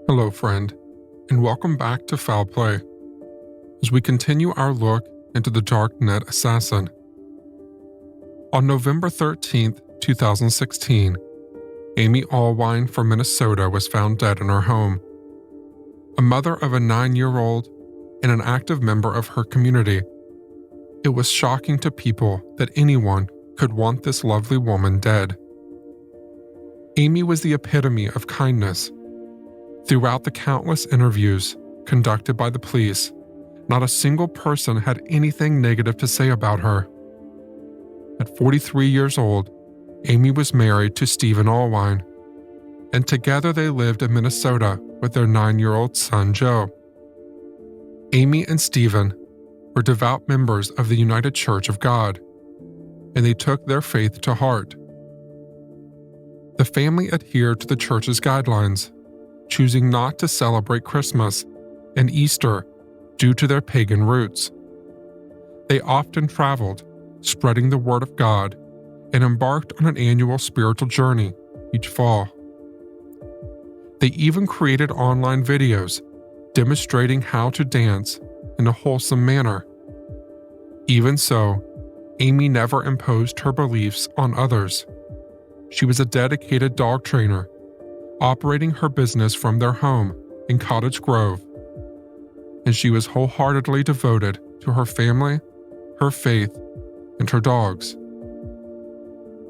Hello, friend, and welcome back to Foul Play, as we continue our look into the Darknet assassin. On November 13th, 2016, Amy Allwine from Minnesota was found dead in her home. A mother of a 9-year-old and an active member of her community, it was shocking to people that anyone could want this lovely woman dead. Amy was the epitome of kindness. Throughout the countless interviews conducted by the police, not a single person had anything negative to say about her. At 43 years old, Amy was married to Stephen Allwine, and together they lived in Minnesota with their 9-year-old son, Joe. Amy and Stephen were devout members of the United Church of God, and they took their faith to heart. The family adhered to the church's guidelines, choosing not to celebrate Christmas and Easter due to their pagan roots. They often traveled, spreading the word of God, and embarked on an annual spiritual journey each fall. They even created online videos demonstrating how to dance in a wholesome manner. Even so, Amy never imposed her beliefs on others. She was a dedicated dog trainer, operating her business from their home in Cottage Grove, and she was wholeheartedly devoted to her family, her faith, and her dogs.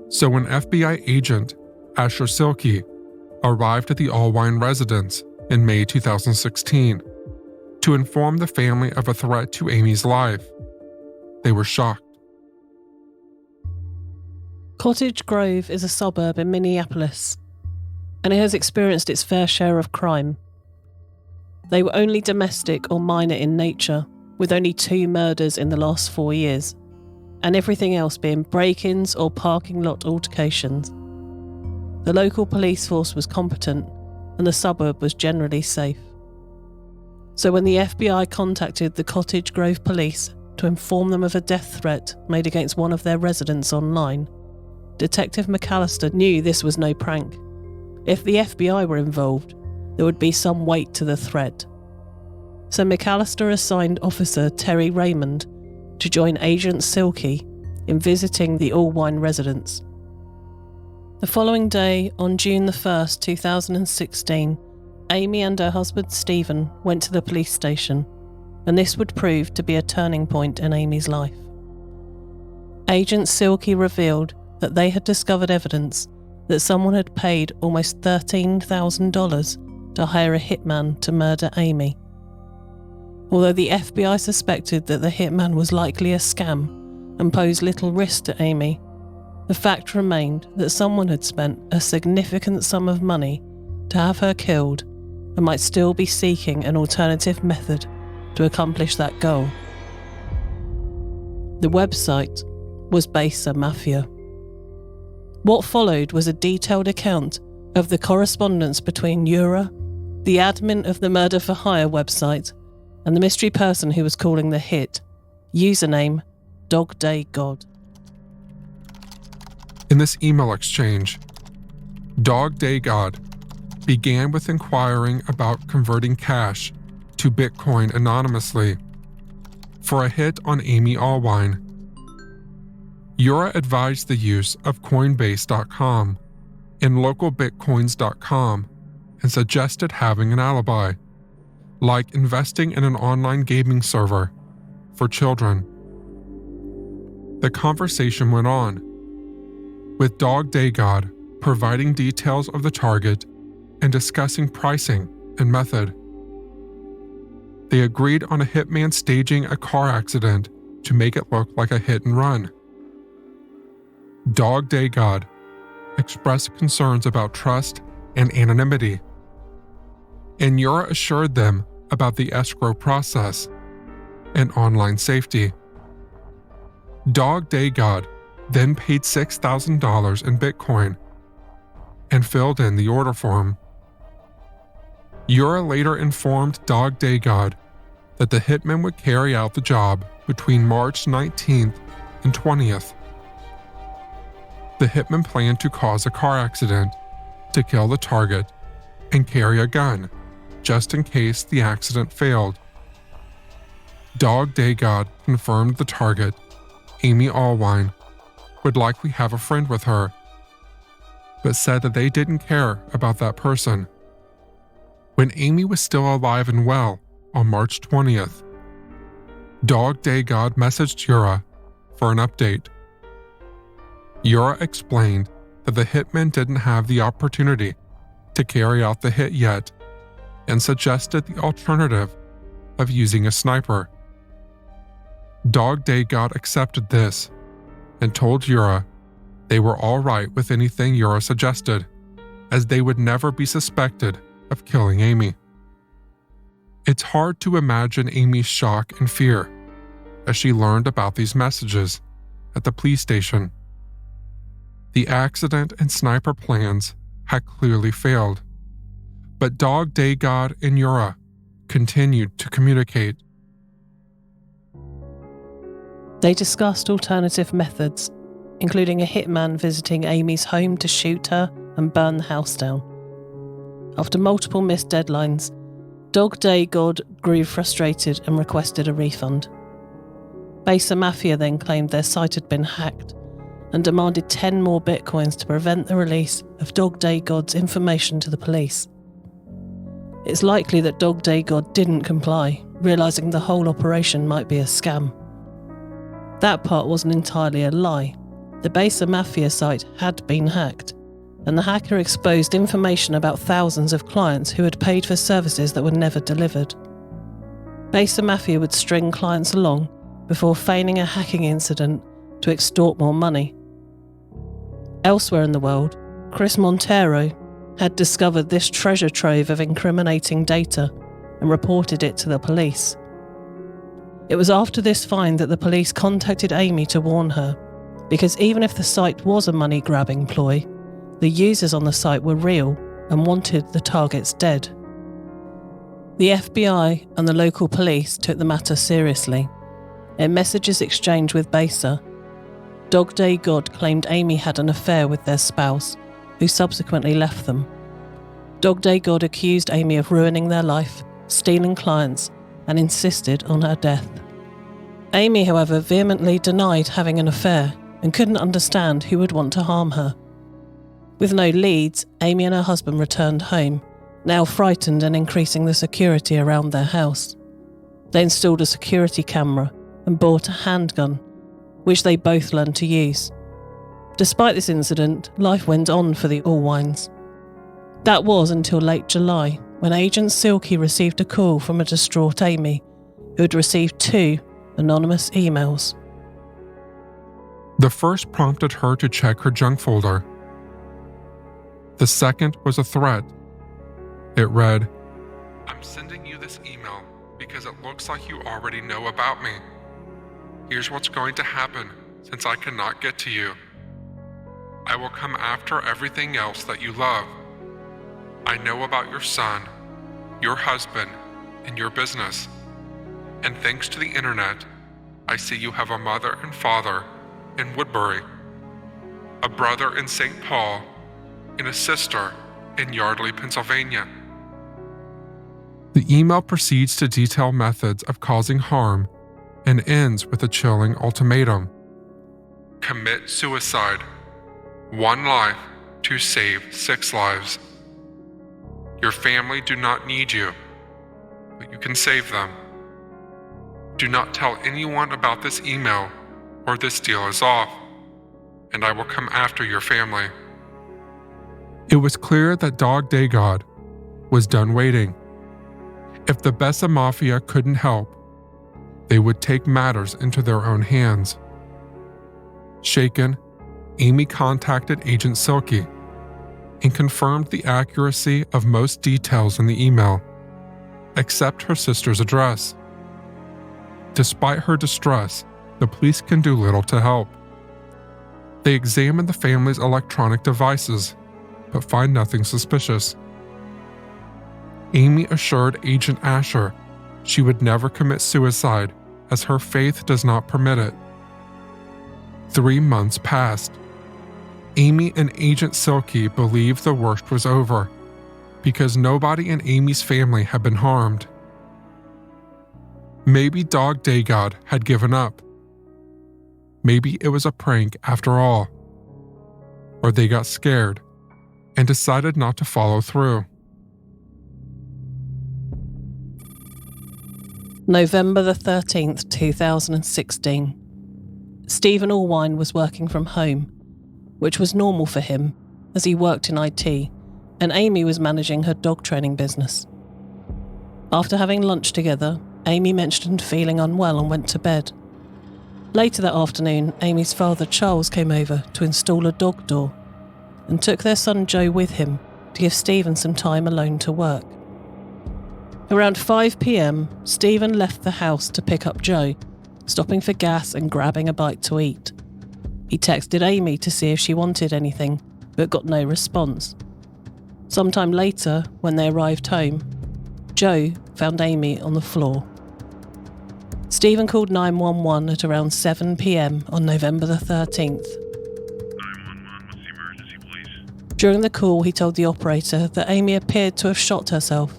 So when FBI agent Asher Silkey arrived at the Allwine residence in May 2016 to inform the family of a threat to Amy's life, they were shocked. Cottage Grove is a suburb in Minneapolis, and it has experienced its fair share of crime. They were only domestic or minor in nature, with only 2 murders in the last 4 years, and everything else being break-ins or parking lot altercations. The local police force was competent, and the suburb was generally safe. So when the FBI contacted the Cottage Grove police to inform them of a death threat made against one of their residents online, Detective McAllister knew this was no prank. If the FBI were involved, there would be some weight to the threat. So McAllister assigned Officer Terry Raymond to join Agent Silkey in visiting the Allwine residence. The following day, on June 1st, 2016, Amy and her husband Stephen went to the police station, and this would prove to be a turning point in Amy's life. Agent Silkey revealed that they had discovered evidence that someone had paid almost $13,000 to hire a hitman to murder Amy. Although the FBI suspected that the hitman was likely a scam and posed little risk to Amy, the fact remained that someone had spent a significant sum of money to have her killed and might still be seeking an alternative method to accomplish that goal. The website was Besa Mafia. What followed was a detailed account of the correspondence between Ura, the admin of the Murder for Hire website, and the mystery person who was calling the hit, username Dogdaygod. In this email exchange, Dogdaygod began with inquiring about converting cash to Bitcoin anonymously for a hit on Amy Allwine. Ura advised the use of Coinbase.com and localbitcoins.com and suggested having an alibi, like investing in an online gaming server for children. The conversation went on, with Dogdaygod providing details of the target and discussing pricing and method. They agreed on a hitman staging a car accident to make it look like a hit and run. Dogdaygod expressed concerns about trust and anonymity, and Ura assured them about the escrow process and online safety. Dogdaygod then paid $6,000 in Bitcoin and filled in the order form. Ura later informed Dogdaygod that the hitman would carry out the job between March 19th and 20th. The hitman planned to cause a car accident, to kill the target, and carry a gun, just in case the accident failed. Dogdaygod confirmed the target, Amy Allwine, would likely have a friend with her, but said that they didn't care about that person. When Amy was still alive and well on March 20th, Dogdaygod messaged Yura for an update. Yura explained that the hitman didn't have the opportunity to carry out the hit yet and suggested the alternative of using a sniper. Dogdaygod accepted this and told Yura they were all right with anything Yura suggested, as they would never be suspected of killing Amy. It's hard to imagine Amy's shock and fear as she learned about these messages at the police station. The accident and sniper plans had clearly failed, but Dogdaygod and Yura continued to communicate. They discussed alternative methods, including a hitman visiting Amy's home to shoot her and burn the house down. After multiple missed deadlines, Dogdaygod grew frustrated and requested a refund. Besa Mafia then claimed their site had been hacked and demanded 10 more bitcoins to prevent the release of Dogdaygod's information to the police. It's likely that Dogdaygod didn't comply, realising the whole operation might be a scam. That part wasn't entirely a lie. The Besa Mafia site had been hacked, and the hacker exposed information about thousands of clients who had paid for services that were never delivered. Besa Mafia would string clients along before feigning a hacking incident to extort more money. Elsewhere in the world, Chris Montero had discovered this treasure trove of incriminating data and reported it to the police. It was after this find that the police contacted Amy to warn her, because even if the site was a money-grabbing ploy, the users on the site were real and wanted the targets dead. The FBI and the local police took the matter seriously. In messages exchanged with Besa, Dogdaygod claimed Amy had an affair with their spouse, who subsequently left them. Dogdaygod accused Amy of ruining their life, stealing clients, and insisted on her death. Amy, however, vehemently denied having an affair and couldn't understand who would want to harm her. With no leads, Amy and her husband returned home, now frightened and increasing the security around their house. They installed a security camera and bought a handgun, which they both learned to use. Despite this incident, life went on for the Allwines. That was until late July, when Agent Silky received a call from a distraught Amy, who had received 2 anonymous emails. The first prompted her to check her junk folder. The second was a threat. It read, "I'm sending you this email because it looks like you already know about me. Here's what's going to happen since I cannot get to you. I will come after everything else that you love. I know about your son, your husband, and your business. And thanks to the internet, I see you have a mother and father in Woodbury, a brother in St. Paul, and a sister in Yardley, Pennsylvania." The email proceeds to detail methods of causing harm and ends with a chilling ultimatum. Commit suicide. 1 life to save 6 lives. Your family do not need you, but you can save them. Do not tell anyone about this email or this deal is off, and I will come after your family. It was clear that Dogdaygod was done waiting. If the Besa Mafia couldn't help, they would take matters into their own hands. Shaken, Amy contacted Agent Silky and confirmed the accuracy of most details in the email, except her sister's address. Despite her distress, the police can do little to help. They examine the family's electronic devices, but find nothing suspicious. Amy assured Agent Asher she would never commit suicide as her faith does not permit it. 3 months passed. Amy and Agent Silky believed the worst was over because nobody in Amy's family had been harmed. Maybe Dogdaygod had given up. Maybe it was a prank after all. Or they got scared and decided not to follow through. November the 13th, 2016. Stephen Allwine was working from home, which was normal for him as he worked in IT, and Amy was managing her dog training business. After having lunch together, Amy mentioned feeling unwell and went to bed. Later that afternoon, Amy's father Charles came over to install a dog door and took their son Joe with him to give Stephen some time alone to work. Around 5 p.m, Stephen left the house to pick up Joe, stopping for gas and grabbing a bite to eat. He texted Amy to see if she wanted anything, but got no response. Sometime later, when they arrived home, Joe found Amy on the floor. Stephen called 911 at around 7 p.m. on November the 13th. 911, what's the emergency, please? During the call, he told the operator that Amy appeared to have shot herself.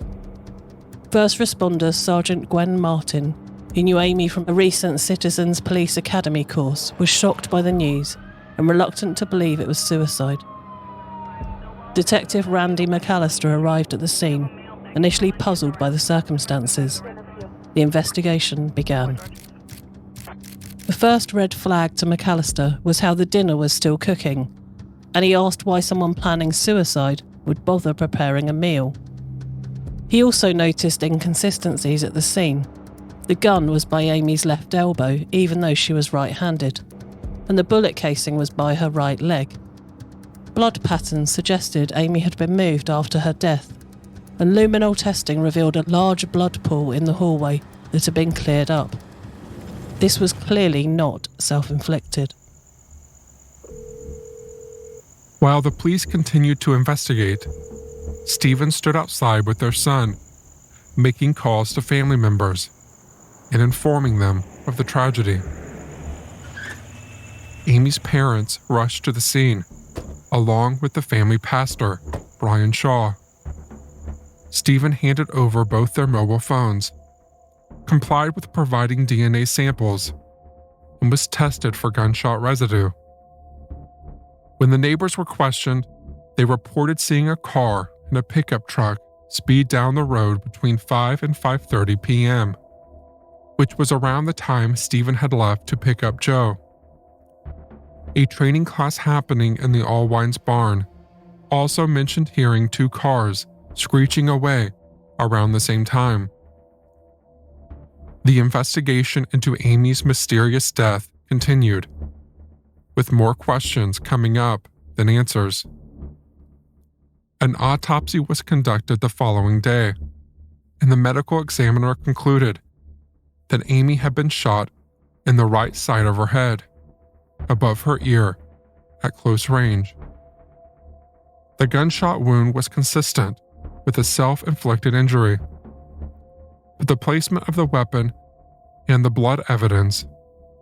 First responder Sergeant Gwen Martin, who knew Amy from a recent Citizens Police Academy course, was shocked by the news and reluctant to believe it was suicide. Detective Randy McAllister arrived at the scene, initially puzzled by the circumstances. The investigation began. The first red flag to McAllister was how the dinner was still cooking, and he asked why someone planning suicide would bother preparing a meal. He also noticed inconsistencies at the scene. The gun was by Amy's left elbow, even though she was right-handed, and the bullet casing was by her right leg. Blood patterns suggested Amy had been moved after her death, and luminol testing revealed a large blood pool in the hallway that had been cleared up. This was clearly not self-inflicted. While the police continued to investigate, Stephen stood outside with their son, making calls to family members and informing them of the tragedy. Amy's parents rushed to the scene, along with the family pastor, Brian Shaw. Stephen handed over both their mobile phones, complied with providing DNA samples, and was tested for gunshot residue. When the neighbors were questioned, they reported seeing a car and a pickup truck speed down the road between 5 and 5:30 p.m., which was around the time Stephen had left to pick up Joe. A training class happening in the Allwine's barn also mentioned hearing 2 cars screeching away around the same time. The investigation into Amy's mysterious death continued, with more questions coming up than answers. An autopsy was conducted the following day, and the medical examiner concluded that Amy had been shot in the right side of her head, above her ear, at close range. The gunshot wound was consistent with a self-inflicted injury, but the placement of the weapon and the blood evidence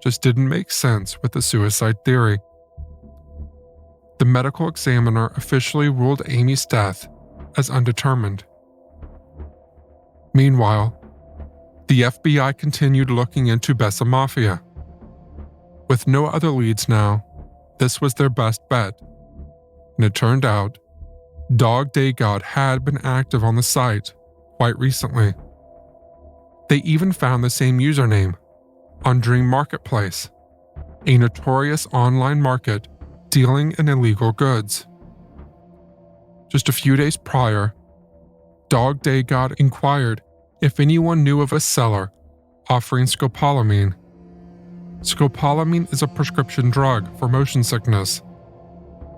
just didn't make sense with the suicide theory. The medical examiner officially ruled Amy's death as undetermined. Meanwhile, the FBI continued looking into Besa Mafia. With no other leads now, this was their best bet, and it turned out Dogdaygod had been active on the site quite recently. They even found the same username on Dream Marketplace, a notorious online market dealing in illegal goods. Just a few days prior, Dogdaygod inquired if anyone knew of a seller offering scopolamine. Scopolamine is a prescription drug for motion sickness,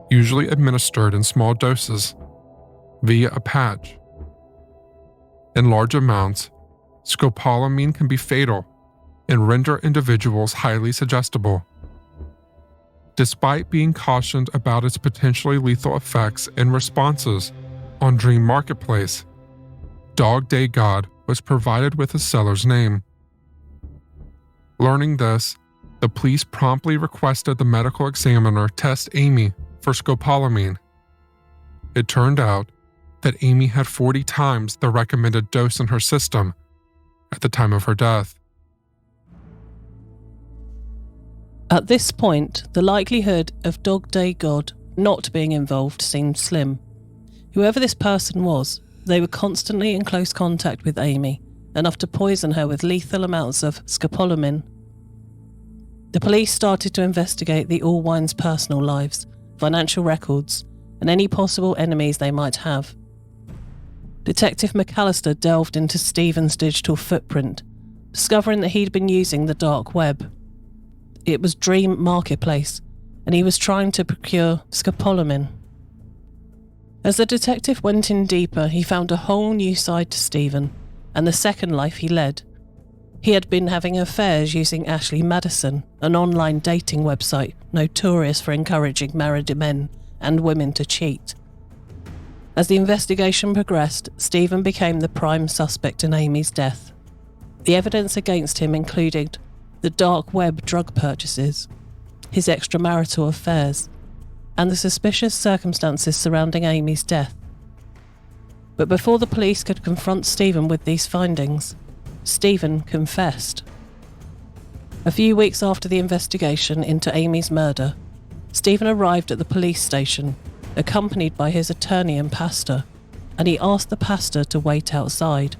usually administered in small doses via a patch. In large amounts, scopolamine can be fatal and render individuals highly suggestible. Despite being cautioned about its potentially lethal effects and responses on Dream Marketplace, Dogdaygod was provided with a seller's name. Learning this, the police promptly requested the medical examiner test Amy for scopolamine. It turned out that Amy had 40 times the recommended dose in her system at the time of her death. At this point, the likelihood of Dogdaygod not being involved seemed slim. Whoever this person was, they were constantly in close contact with Amy, enough to poison her with lethal amounts of scopolamine. The police started to investigate the Allwine's personal lives, financial records, and any possible enemies they might have. Detective McAllister delved into Stephen's digital footprint, discovering that he'd been using the dark web. It was Dream Marketplace, and he was trying to procure scopolamine. As the detective went in deeper, he found a whole new side to Stephen and the second life he led. He had been having affairs using Ashley Madison, an online dating website notorious for encouraging married men and women to cheat. As the investigation progressed, Stephen became the prime suspect in Amy's death. The evidence against him included the dark web drug purchases, his extramarital affairs, and the suspicious circumstances surrounding Amy's death. But before the police could confront Stephen with these findings, Stephen confessed. A few weeks after the investigation into Amy's murder, Stephen arrived at the police station, accompanied by his attorney and pastor, and he asked the pastor to wait outside.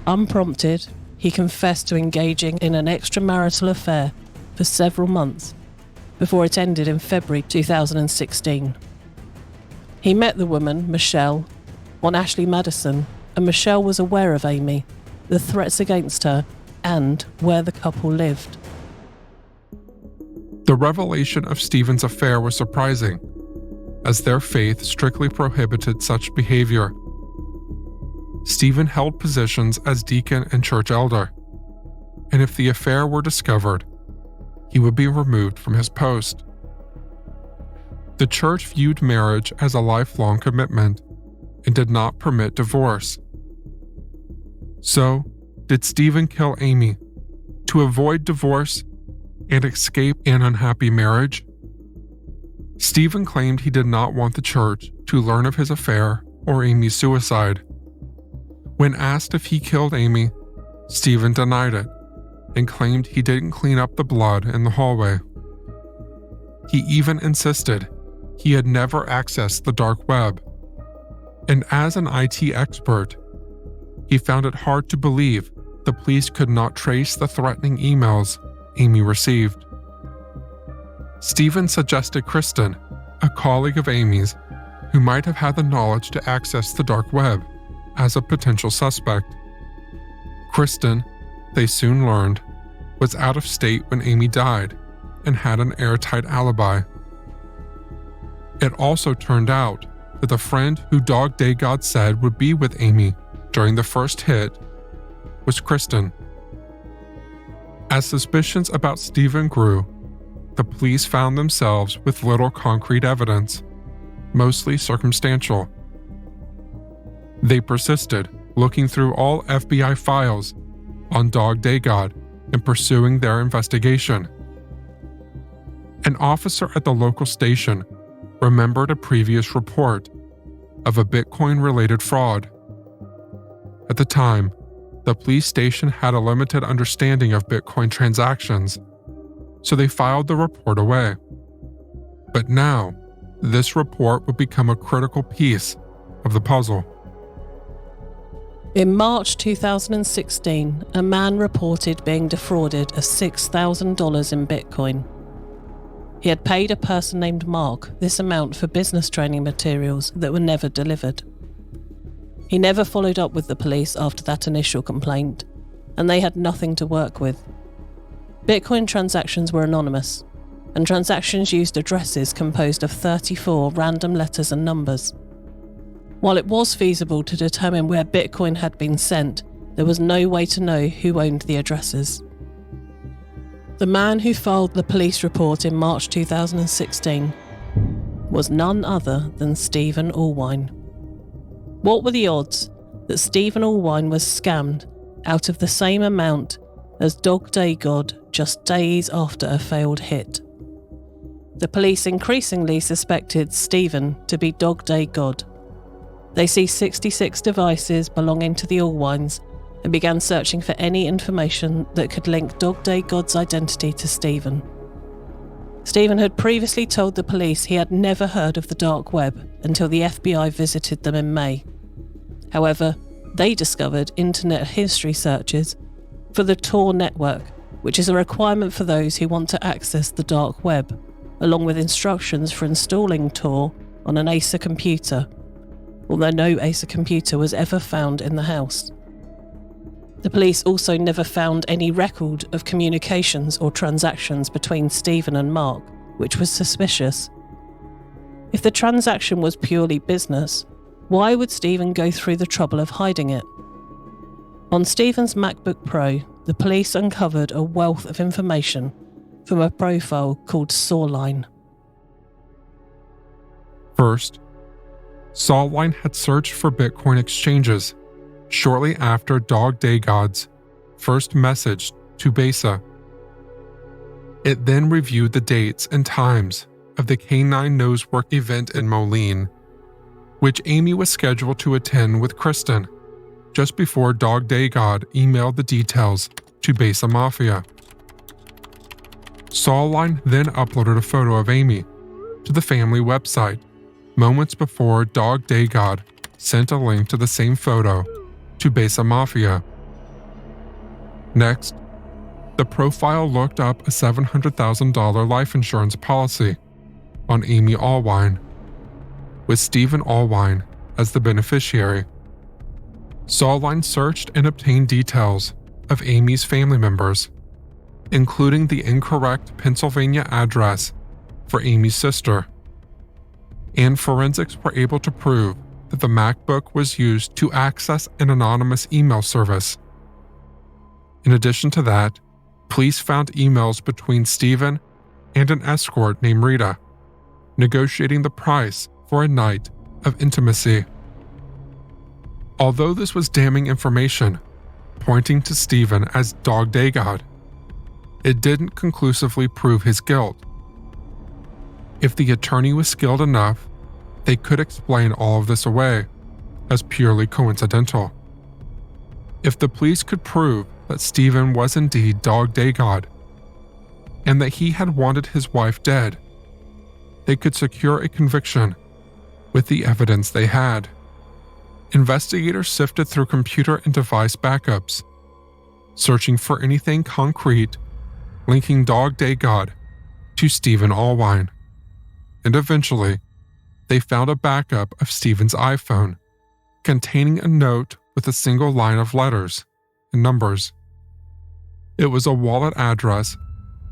Unprompted, he confessed to engaging in an extramarital affair for several months before it ended in February 2016. He met the woman, Michelle, on Ashley Madison, and Michelle was aware of Amy, the threats against her, and where the couple lived. The revelation of Stephen's affair was surprising, as their faith strictly prohibited such behavior. Stephen held positions as deacon and church elder, and if the affair were discovered, he would be removed from his post. The church viewed marriage as a lifelong commitment and did not permit divorce. So, did Stephen kill Amy to avoid divorce and escape an unhappy marriage? Stephen claimed he did not want the church to learn of his affair or Amy's suicide. When asked if he killed Amy, Stephen denied it and claimed he didn't clean up the blood in the hallway. He even insisted he had never accessed the dark web, and as an IT expert, he found it hard to believe the police could not trace the threatening emails Amy received. Stephen suggested Kristen, a colleague of Amy's, who might have had the knowledge to access the dark web, as a potential suspect. Kristen, they soon learned, was out of state when Amy died and had an airtight alibi. It also turned out that the friend who Dogdaygod said would be with Amy during the first hit was Kristen. As suspicions about Stephen grew, the police found themselves with little concrete evidence, mostly circumstantial. They persisted, looking through all FBI files on Dogdaygod and pursuing their investigation. An officer at the local station remembered a previous report of a Bitcoin-related fraud. At the time, the police station had a limited understanding of Bitcoin transactions, so they filed the report away. But now, this report would become a critical piece of the puzzle. In March 2016, a man reported being defrauded of $6,000 in Bitcoin. He had paid a person named Mark this amount for business training materials that were never delivered. He never followed up with the police after that initial complaint, and they had nothing to work with. Bitcoin transactions were anonymous, and transactions used addresses composed of 34 random letters and numbers. While it was feasible to determine where Bitcoin had been sent, there was no way to know who owned the addresses. The man who filed the police report in March 2016 was none other than Stephen Allwine. What were the odds that Stephen Allwine was scammed out of the same amount as Dogdaygod just days after a failed hit? The police increasingly suspected Stephen to be Dogdaygod. They seized 66 devices belonging to the Allwines and began searching for any information that could link Dogdaygod's identity to Stephen. Stephen had previously told the police he had never heard of the dark web until the FBI visited them in May. However, they discovered internet history searches for the Tor network, which is a requirement for those who want to access the dark web, along with instructions for installing Tor on an Acer computer, although no Acer computer was ever found in the house. The police also never found any record of communications or transactions between Stephen and Mark, which was suspicious. If the transaction was purely business, why would Stephen go through the trouble of hiding it? On Stephen's MacBook Pro, the police uncovered a wealth of information from a profile called Allwine. First, Allwine had searched for Bitcoin exchanges shortly after Dogdaygod's first message to Besa. It then reviewed the dates and times of the K9 Nosework event in Moline, which Amy was scheduled to attend with Kristen, just before Dogdaygod emailed the details to Besa Mafia. Allwine then uploaded a photo of Amy to the family website moments before Dogdaygod sent a link to the same photo to Besa Mafia. Next, the profile looked up a $700,000 life insurance policy on Amy Allwine, with Stephen Allwine as the beneficiary. Allwine searched and obtained details of Amy's family members, including the incorrect Pennsylvania address for Amy's sister, and forensics were able to prove that the MacBook was used to access an anonymous email service. In addition to that, police found emails between Stephen and an escort named Rita, negotiating the price for a night of intimacy. Although this was damning information, pointing to Stephen as Dogdaygod, it didn't conclusively prove his guilt. If the attorney was skilled enough, they could explain all of this away as purely coincidental. If the police could prove that Stephen was indeed Dogdaygod and that he had wanted his wife dead, they could secure a conviction with the evidence they had. Investigators sifted through computer and device backups, searching for anything concrete linking Dogdaygod to Stephen Allwine, and eventually, they found a backup of Stephen's iPhone containing a note with a single line of letters and numbers. It was a wallet address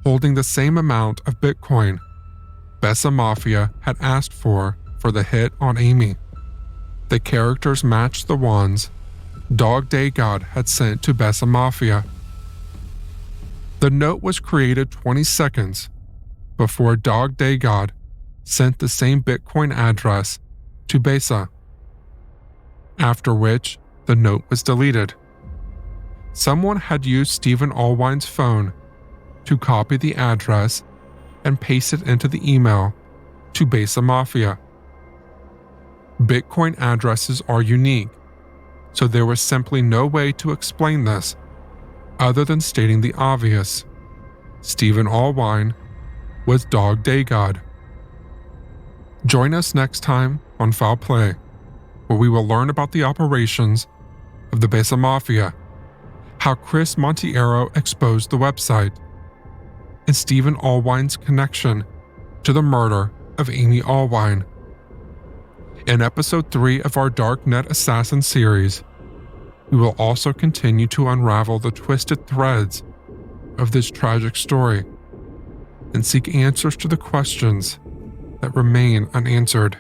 holding the same amount of Bitcoin Besa Mafia had asked for the hit on Amy. The characters matched the ones Dogdaygod had sent to Besa Mafia. The note was created 20 seconds before Dogdaygod sent the same Bitcoin address to Besa, after which the note was deleted. Someone had used Stephen Allwine's phone to copy the address and paste it into the email to Besa Mafia. Bitcoin addresses are unique, so there was simply no way to explain this other than stating the obvious. Stephen Allwine was Dogdaygod. Join us next time on Foul Play, where we will learn about the operations of the Besa Mafia, how Chris Montiero exposed the website, and Stephen Allwine's connection to the murder of Amy Allwine. In Episode 3 of our Darknet Assassin series, we will also continue to unravel the twisted threads of this tragic story and seek answers to the questions that remain unanswered.